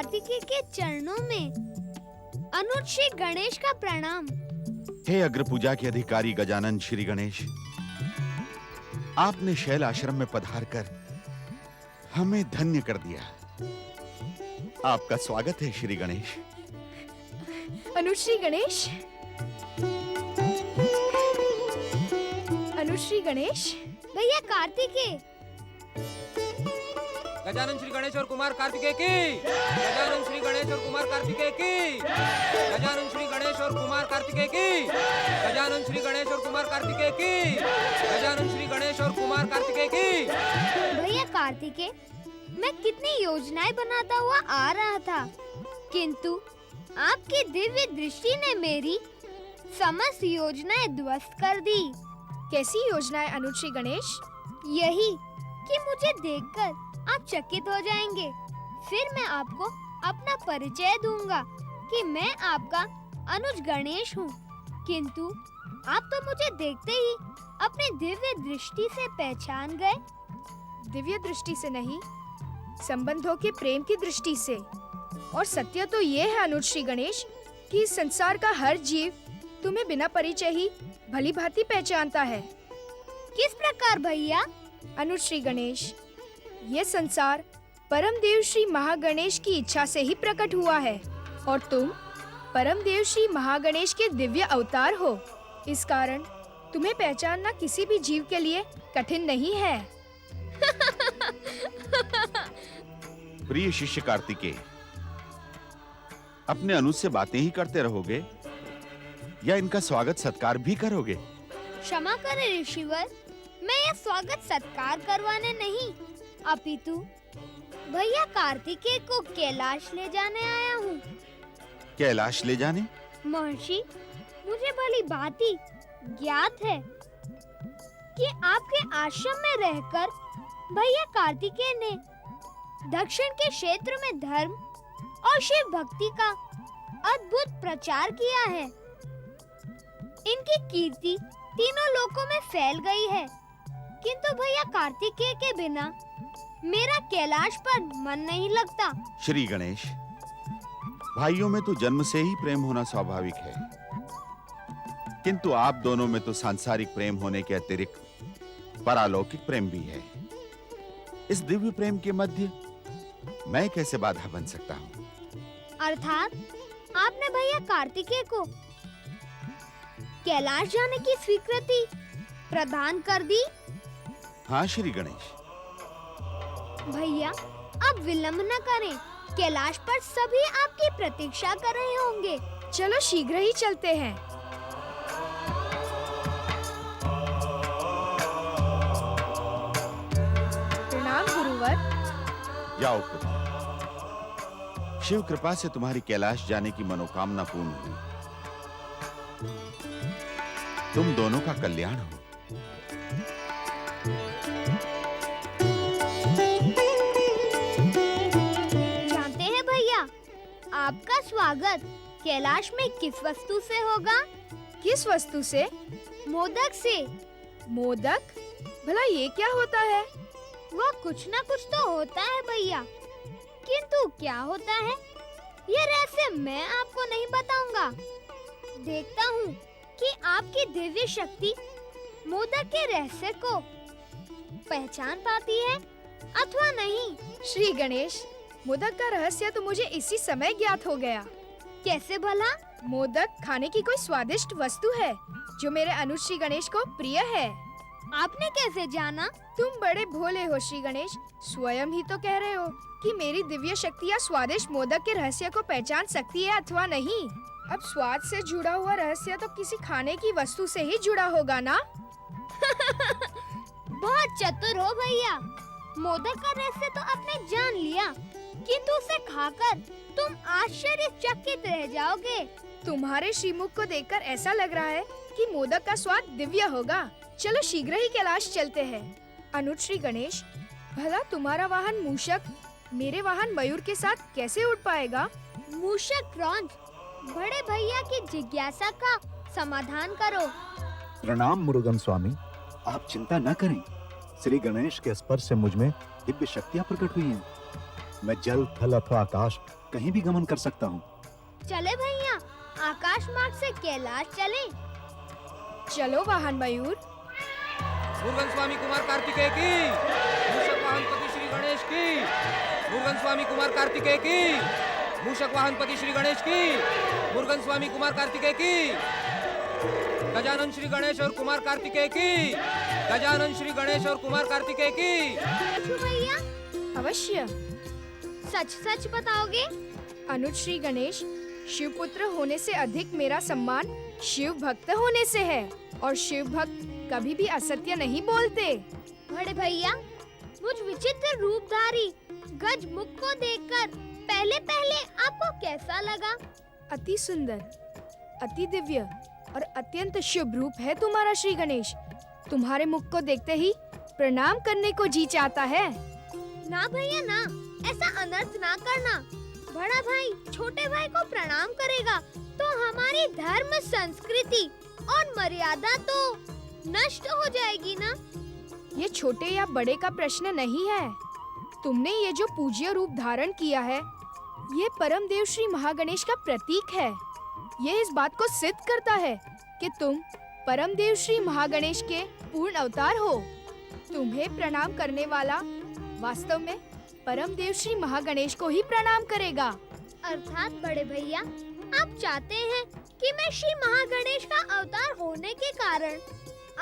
कार्तिकेय के चरणों में अनुज श्री गणेश का प्रणाम। हे अग्र पूजा के अधिकारी गजानन श्री गणेश, आपने शैल आश्रम में पधार कर हमें धन्य कर दिया। आपका स्वागत है श्री गणेश। अनुज श्री गणेश, अनुज श्री गणेश। भैया कार्तिकेय। गजानन श्री गणेश और कुमार कार्तिकेय की, गजानन श्री गणेश और कुमार कार्तिकेय की, गजानन श्री गणेश और कुमार कार्तिकेय की, गजानन श्री गणेश और कुमार कार्तिकेय की, गजानन श्री गणेश और कुमार कार्तिकेय की। भैया कार्तिकेय, मैं कितनी योजनाएं बनाता हुआ आ रहा था, किंतु आपकी दिव्य दृष्टि ने मेरी समस्त योजनाएं ध्वस्त कर दी। कैसी योजनाएं अनुज श्री गणेश? यही कि मुझे देखकर आप चकित हो जाएंगे। फिर मैं आपको अपना परिचय दूंगा कि मैं आपका अनुज गणेश हूँ, किंतु आप तो मुझे देखते ही अपनी दिव्य दृष्टि से पहचान गए। दिव्य दृष्टि से नहीं, संबंधों के प्रेम की दृष्टि से। और सत्य तो ये है अनुज श्री गणेश कि इस संसार का हर जीव तुम्हें बिना परिचय ही भली भांति पहचानता है। किस प्रकार भैया? अनुज श्री गणेश, ये संसार परम देव श्री महागणेश की इच्छा से ही प्रकट हुआ है और तुम परम देव श्री महागणेश के दिव्य अवतार हो। इस कारण तुम्हें पहचानना किसी भी जीव के लिए कठिन नहीं है। प्रिय शिष्य कार्तिकेय, अपने अनुज से बातें ही करते रहोगे या इनका स्वागत सत्कार भी करोगे? क्षमा करें ऋषिवर, मैं यह स्वागत सत्कार करवाने नहीं, अपितु भैया कार्तिकेय को कैलाश ले जाने आया हूँ। कैलाश ले जाने? महर्षि, मुझे भली भांति ज्ञात है कि आपके आश्रम में रहकर भैया कार्तिकेय ने दक्षिण के क्षेत्र में धर्म और शिव भक्ति का अद्भुत प्रचार किया है। इनकी कीर्ति तीनों लोकों में फैल गई है, किंतु भैया कार्तिकेय के बिना मेरा कैलाश पर मन नहीं लगता। श्री गणेश, भाइयों में तो जन्म से ही प्रेम होना स्वाभाविक है, किंतु आप दोनों में तो सांसारिक प्रेम होने के अतिरिक्त परालौकिक प्रेम भी है। इस दिव्य प्रेम के मध्य मैं कैसे बाधा बन सकता हूँ? अर्थात आपने भैया कार्तिकेय को कैलाश जाने की स्वीकृति प्रदान कर दी? हाँ श्री गणेश। भैया अब विलंब न करें, कैलाश पर सभी आपकी प्रतीक्षा कर रहे होंगे। चलो शीघ्र ही चलते हैं। प्रणाम गुरुवर। जाओ पुत्र, शिव कृपा से तुम्हारी कैलाश जाने की मनोकामना पूर्ण हुई। तुम दोनों का कल्याण हो। जानते हैं भैया, आपका स्वागत कैलाश में किस वस्तु से होगा? किस वस्तु से? मोदक से। मोदक? भला ये क्या होता है? वह कुछ ना कुछ तो होता है भैया, किंतु क्या होता है ये रहस्य मैं आपको नहीं बताऊंगा। देखता हूँ कि आपकी दिव्य शक्ति मोदक के रहस्य को पहचान पाती है अथवा नहीं। श्री गणेश, मोदक का रहस्य तो मुझे इसी समय ज्ञात हो गया। कैसे भला? मोदक खाने की कोई स्वादिष्ट वस्तु है जो मेरे अनुज श्री गणेश को प्रिय है। आपने कैसे जाना? तुम बड़े भोले हो श्री गणेश, स्वयं ही तो कह रहे हो कि मेरी दिव्य शक्तियाँ स्वादिष्ट मोदक के रहस्य को पहचान सकती है अथवा नहीं। अब स्वाद से जुड़ा हुआ रहस्य तो किसी खाने की वस्तु से ही जुड़ा होगा ना? बहुत चतुर हो भैया। मोदक का रहस्य तो आपने जान लिया, किंतु उसे खाकर तुम आश्चर्यचकित रह जाओगे। तुम्हारे श्रीमुख को देखकर ऐसा लग रहा है कि मोदक का स्वाद दिव्य होगा। चलो शीघ्र ही कैलाश चलते हैं। अनुज श्री गणेश, भला तुम्हारा वाहन मूषक मेरे वाहन मयूर के साथ कैसे उड़ पाएगा? मूषक क्रौंच, बड़े भैया की जिज्ञासा का समाधान करो। प्रणाम मुरुगन स्वामी, आप चिंता न करें। श्री गणेश के स्पर्श से मुझ में दिव्य शक्तियां प्रकट हुई हैं। मैं जल, थल अथवा आकाश कहीं भी गमन कर सकता हूँ। चले भैया, आकाश मार्ग से कैलाश चले। चलो वाहन मयूर। मुरुगन स्वामी कुमार कार्तिकेय की, मूषक वाहन पति श्री गणेश की, मुरुगन स्वामी कुमार कार्तिकेय की, मूषक वाहन पति श्री गणेश की, मुरुगन स्वामी कुमार कार्तिकेय की, गजानन श्री गणेश और कुमार कार्तिकेय की, गजानन श्री गणेश और कुमार कार्तिकेय की। पूछूं भैया? अवश्य। सच सच बताओगे? अनुज श्री गणेश, शिव पुत्र होने से अधिक मेरा सम्मान शिव भक्त होने से है, और शिव भक्त कभी भी असत्य नहीं बोलते। बड़े भैया, मुझ विचित्र रूपधारी गज मुख को देखकर पहले पहले आपको कैसा लगा? अति सुंदर, अति दिव्य और अत्यंत शुभ रूप है तुम्हारा श्री गणेश। तुम्हारे मुख को देखते ही प्रणाम करने को जी चाहता है। ना भैया ना, ऐसा अनर्थ ना करना। बड़ा भाई छोटे भाई को प्रणाम करेगा तो हमारी धर्म, संस्कृति और मर्यादा तो नष्ट हो जाएगी ना। ये छोटे या बड़े का प्रश्न नहीं है। तुमने ये जो पूज्य रूप धारण किया है, ये परम देव श्री महागणेश का प्रतीक है। ये इस बात को सिद्ध करता है कि तुम परम देव श्री महागणेश के पूर्ण अवतार हो। तुम्हें प्रणाम करने वाला वास्तव में परम देव श्री महागणेश को ही प्रणाम करेगा। अर्थात बड़े भैया, आप चाहते हैं कि मैं श्री महागणेश का अवतार होने के कारण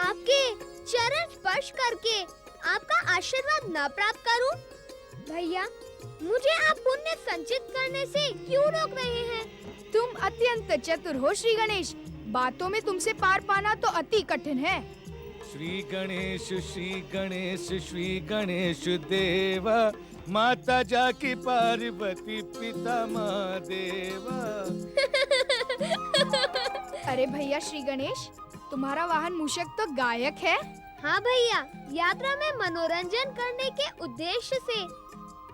आपके चरण स्पर्श करके आपका आशीर्वाद न प्राप्त करूं? भैया, मुझे आप पुण्य संचित करने से क्यों रोक रहे हैं? तुम अत्यंत चतुर हो श्री गणेश। बातों में तुमसे पार पाना तो अति कठिन है। श्री गणेश श्री गणेश देवा, माता जाकी पार्वती पिता महादेवा। अरे भैया श्री गणेश, तुम्हारा वाहन मूषक तो गायक है। हाँ भैया, यात्रा में मनोरंजन करने के उद्देश्य से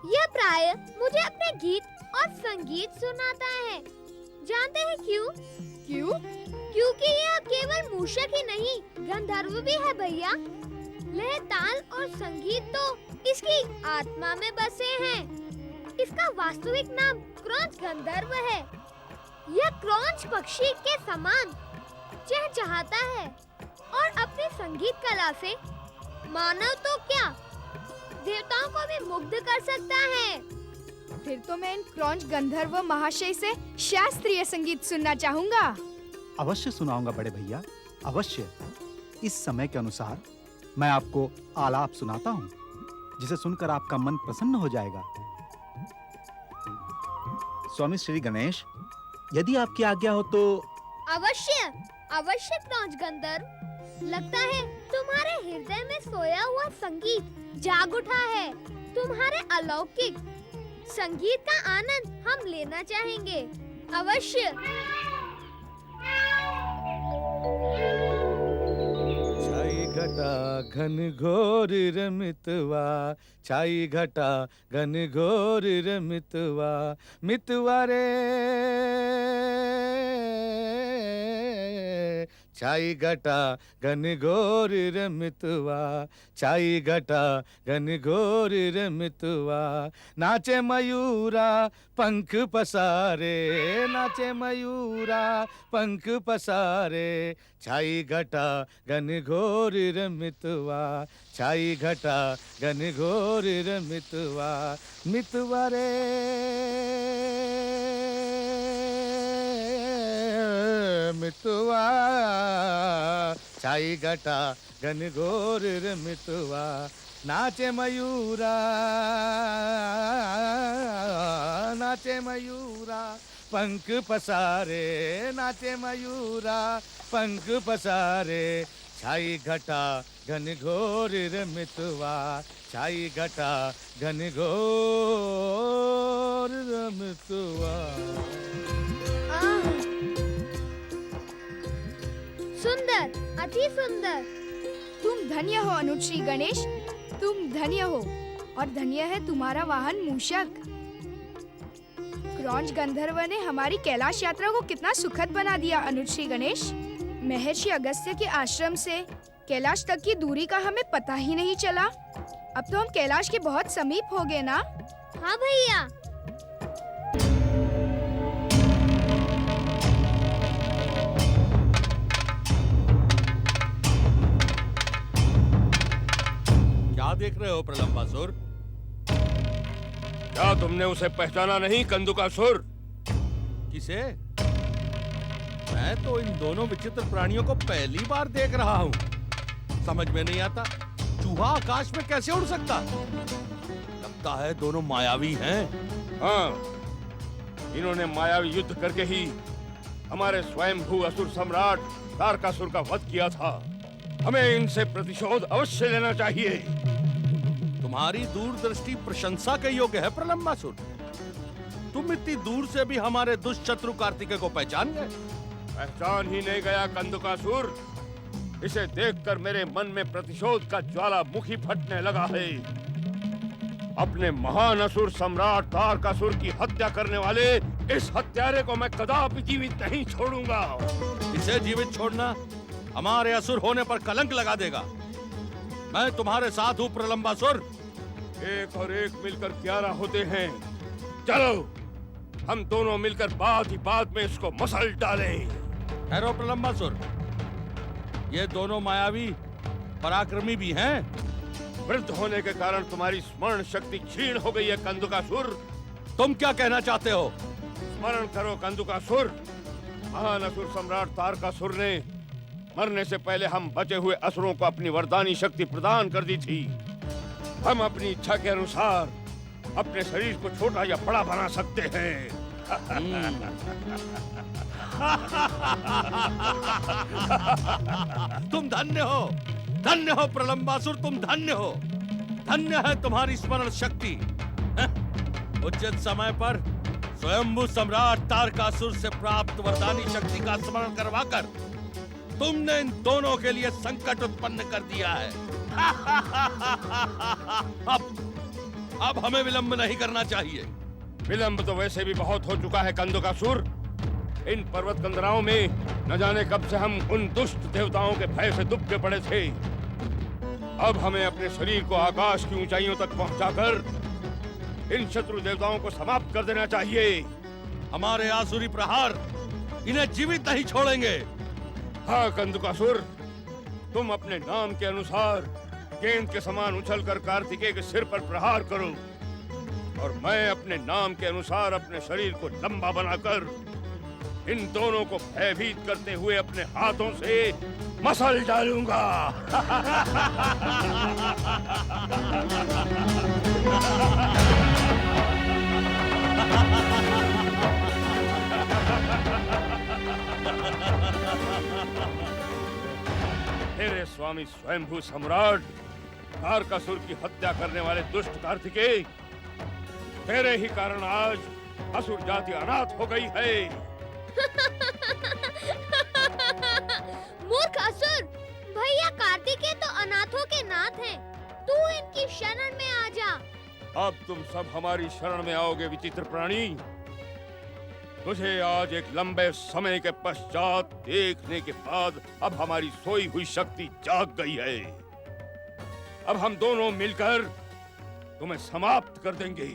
यह प्राय मुझे अपने गीत और संगीत सुनाता है। जानते हैं क्यों? क्यों? क्योंकि यह केवल मूषक ही नहीं, गंधर्व भी है भैया। लय, ताल और संगीत तो इसकी आत्मा में बसे हैं। इसका वास्तविक नाम क्रौंच गंधर्व है। यह क्रौंच पक्षी के समान चहचहाता है और अपनी संगीत कला से मानव तो क्या, देवताओं को भी मुग्ध कर सकता है। फिर तो मैं इन क्रौंच गंधर्व महाशय से शास्त्रीय संगीत सुनना चाहूँगा। अवश्य सुनाऊंगा बड़े भैया, अवश्य। इस समय के अनुसार मैं आपको आलाप सुनाता हूँ, जिसे सुनकर आपका मन प्रसन्न हो जाएगा। स्वामी श्री गणेश, यदि आपकी आज्ञा हो तो। अवश्य अवश्य क्रौंच गंधर्व, लगता है तुम्हारे हृदय में सोया हुआ संगीत जाग उठा है। तुम्हारे अलौकिक संगीत का आनंद हम लेना चाहेंगे। अवश्य। छाई घटा घन घोर रमितवा, छाई घटा घन घोर रमितवा, मितवा रे छाई घटा घन घोर रमितवा, छाई घटा घन घोर रमितवा। नाचे मयूरा पंख पसारे, नाचे मयूरा पंख पसारे, छाई घटा घन घोर रमितवा, छाई घटा घन घोर रमितवा, मितवा रे मितवा, छाई घटा घन घोर रमितवा। नाचे मयूरा, नाचे मयूरा पंख पसारे, नाचे मयूरा पंख पसारे, छाई घटा घन घोर रमितवा, छाई घटा घन घोर रमितवा। सुंदर, अति सुंदर। तुम धन्य हो अनुज श्री गणेश, तुम धन्य हो, और धन्य है तुम्हारा वाहन मूषक। क्रौंच गंधर्व ने हमारी कैलाश यात्रा को कितना सुखद बना दिया अनुज श्री गणेश। महर्षि अगस्त्य के आश्रम से कैलाश तक की दूरी का हमें पता ही नहीं चला। अब तो हम कैलाश के बहुत समीप हो गए ना। हाँ भैया। रहे हो प्रलंबासुर? क्या तुमने उसे पहचाना नहीं, कंदुकासुर? किसे? मैं तो इन दोनों विचित्र प्राणियों को पहली बार देख रहा हूँ। समझ में नहीं आता, चूहा आकाश में कैसे उड़ सकता? लगता है दोनों मायावी हैं। हाँ, इन्होंने मायावी युद्ध करके ही हमारे स्वयंभू असुर सम्राट तारकासुर का वध किया था। हमें इनसे प्रतिशोध अवश्य लेना चाहिए। तुम्हारी दूरदृष्टि प्रशंसा के योग्य है प्रलंबासुर। तुम इतनी दूर से भी हमारे दुष्ट शत्रु कार्तिकेय को पहचान गए। पहचान ही नहीं गया कंदुकासुर, इसे देखकर मेरे मन में प्रतिशोध का ज्वालामुखी फटने लगा है। अपने महान असुर सम्राट तारकासुर की हत्या करने वाले इस हत्यारे को मैं कदापि जीवित नहीं छोड़ूंगा। इसे जीवित छोड़ना हमारे असुर होने पर कलंक लगा देगा। मैं तुम्हारे साथ हूँ प्रलंबासुर। एक और एक मिलकर 11 होते हैं। चलो हम दोनों मिलकर बात ही बात में इसको मसल डालें। ठहरो प्रलंबासुर, ये दोनों मायावी पराक्रमी भी हैं। वृद्ध होने के कारण तुम्हारी स्मरण शक्ति क्षीण हो गई है कंदुकासुर। तुम क्या कहना चाहते हो? स्मरण करो कंदुकासुर, महान असुर सम्राट तारकासुर ने मरने से पहले हम बचे हुए असुरों को अपनी वरदानी शक्ति प्रदान कर दी थी। हम अपनी इच्छा के अनुसार अपने शरीर को छोटा या बड़ा बना सकते हैं। तुम धन्य हो प्रलंबासुर, तुम धन्य हो। धन्य है तुम्हारी स्मरण शक्ति। उचित समय पर स्वयंभू सम्राट तारकासुर से प्राप्त वरदानी शक्ति का स्मरण करवाकर तुमने इन दोनों के लिए संकट उत्पन्न कर दिया है। अब हमें विलंब नहीं करना चाहिए। विलंब तो वैसे भी बहुत हो चुका है कंदुकासुर। इन पर्वत कंदराओं में न जाने कब से हम उन दुष्ट देवताओं के भय से दुबके पड़े थे। अब हमें अपने शरीर को आकाश की ऊंचाइयों तक पहुंचाकर इन शत्रु देवताओं को समाप्त कर देना चाहिए। हमारे आसुरी प्रहार इन्हें जीवित नहीं छोड़ेंगे। हाँ कंदुकासुर, तुम अपने नाम के अनुसार गेंद के समान उछलकर कार्तिकेय के सिर पर प्रहार करो और मैं अपने नाम के अनुसार अपने शरीर को लंबा बनाकर इन दोनों को भयभीत करते हुए अपने हाथों से मसल डालूंगा। तेरे स्वामी स्वयंभू सम्राट तारकासुर की हत्या करने वाले दुष्ट कार्तिकेय, तेरे ही कारण आज असुर जाति अनाथ हो गई है। मूर्ख असुर, भैया कार्तिकेय तो अनाथों के नाथ हैं। तू इनकी शरण में आ जा। अब तुम सब हमारी शरण में आओगे विचित्र प्राणी। तुझे आज एक लंबे समय के पश्चात देखने के बाद अब हमारी सोई हुई शक्ति जाग गई है। अब हम दोनों मिलकर तुम्हें समाप्त कर देंगे।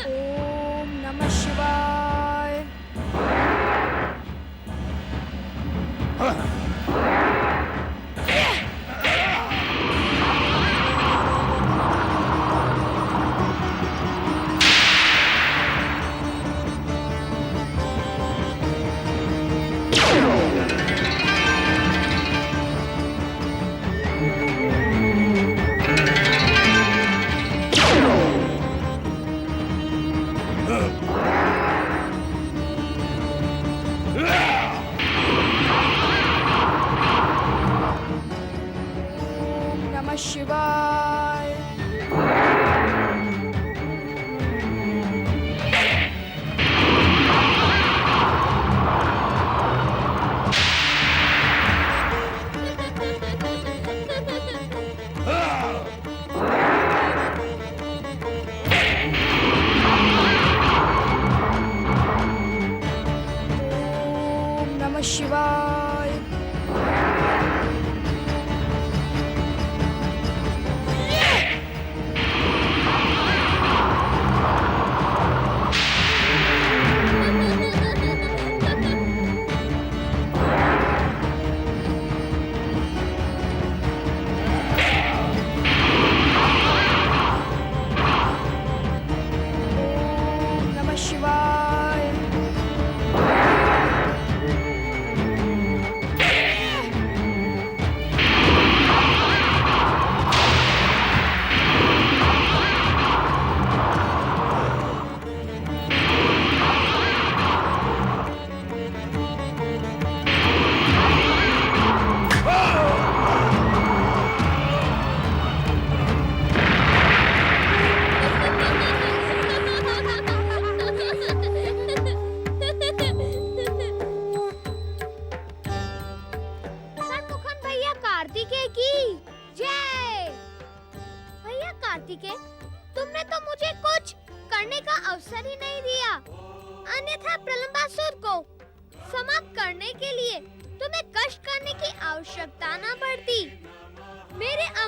ओम नमः का अवसर ही नहीं दिया। अन्यथा प्रलंबासुर को समाप्त करने के लिए तुम्हें कष्ट करने की आवश्यकता न पड़ती। मेरे अंक